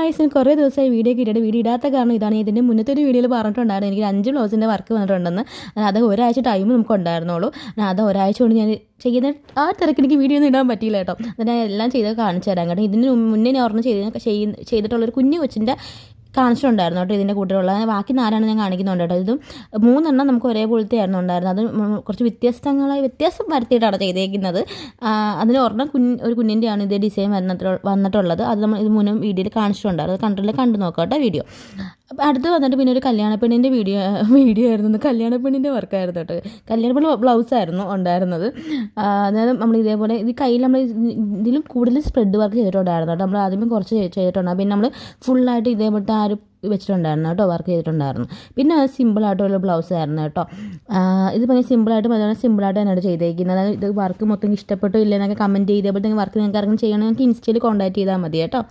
Guys കുറേ ദിവസമായി video കിട്ടിയിട്ട് വീഡിയോ ഇടാത്ത കാരണം ഇതാണ്. ഇതിൻ്റെ മുന്നത്തെ ഒരു വീഡിയോയിൽ പറഞ്ഞിട്ടുണ്ടായിരുന്നു എനിക്ക് 5 ബ്ലൗസിൻ്റെ വർക്ക് വന്നിട്ടുണ്ടെന്ന്. അത് ഒരാഴ്ച ടൈം നമുക്ക് ഉണ്ടായിരുന്നുള്ളൂ. അത് ഒരാഴ്ച കൊണ്ട് ഞാൻ ചെയ്യുന്ന ആ തിരക്ക് എനിക്ക് വീഡിയോ ഒന്നും ഇടാൻ പറ്റിയില്ല കേട്ടോ. ഞാൻ എല്ലാം ചെയ്ത് കാണിച്ചു തരാം കേട്ടോ. ഇതിന് മുന്നേ ഞാൻ ഓർമ്മ ചെയ്തിട്ടുള്ളൊരു കുഞ്ഞു കൊച്ചിൻ്റെ കാണിച്ചിട്ടുണ്ടായിരുന്നു കേട്ടോ. ഇതിൻ്റെ കൂട്ടത്തിലുള്ള ബാക്കി 4 ഞാൻ കാണിക്കുന്നുണ്ട് കേട്ടോ. ഇതും 3 നമുക്ക് ഒരേപോലത്തെ ആയിരുന്നു ഉണ്ടായിരുന്നത്. അത് കുറച്ച് വ്യത്യാസം വരുത്തിയിട്ടാണ് ചെയ്തേക്കുന്നത്. അതിൽ ഒരെണ്ണം ഒരു കുഞ്ഞിൻ്റെയാണ് ഇതേ ഡിസൈൻ വന്നിട്ടുള്ളത്. അത് നമ്മൾ ഇത് മുന്നേ വീഡിയോയിൽ കാണിച്ചിട്ടുണ്ടായിരുന്നു. അത് കണ്ടു നോക്കാം കേട്ടോ വീഡിയോ. അപ്പം അടുത്ത് വന്നിട്ട് പിന്നെ ഒരു കല്യാണപ്പെണ്ണിൻ്റെ വീഡിയോ ആയിരുന്നു. കല്യാണപ്പെണ്ണിൻ്റെ വർക്കായിരുന്നു കേട്ടോ. കല്യാണപ്പെണ്ണ് ബ്ലൗസായിരുന്നു ഉണ്ടായിരുന്നത്. അതായത് നമ്മൾ ഇതേപോലെ ഇത് കയ്യിൽ നമ്മൾ ഇതിലും കൂടുതൽ സ്പ്രെഡ് വർക്ക് ചെയ്തിട്ടുണ്ടായിരുന്നു കേട്ടോ. നമ്മൾ ആദ്യമേ കുറച്ച് ചെയ്തിട്ടുണ്ടാകും. പിന്നെ നമ്മൾ ഫുള്ളായിട്ട് ഇതേപോലത്തെ വെച്ചിട്ടുണ്ടായിരുന്നു കേട്ടോ, വർക്ക് ചെയ്തിട്ടുണ്ടായിരുന്നു. പിന്നെ അത് സിമ്പിളായിട്ടുള്ള ബ്ലൗസ് ആയിരുന്നു കേട്ടോ. ഇത് ഭയങ്കര സിമ്പിളായിട്ട് തന്നെയാണ് ചെയ്തേക്കുന്നത്. ഇത് വർക്ക് മൊത്തം ഇഷ്ടപ്പെട്ടോ ഇല്ലെന്നൊക്കെ കമൻറ്റ് ചെയ്തപ്പോഴത്തേക്കും വർക്ക് നിങ്ങൾക്ക് ആരെങ്കിലും ചെയ്യണമെങ്കിൽ നിങ്ങൾക്ക് ഇൻസ്റ്റയിൽ കോൺടാക്ട് ചെയ്താൽ മതി കേട്ടോ.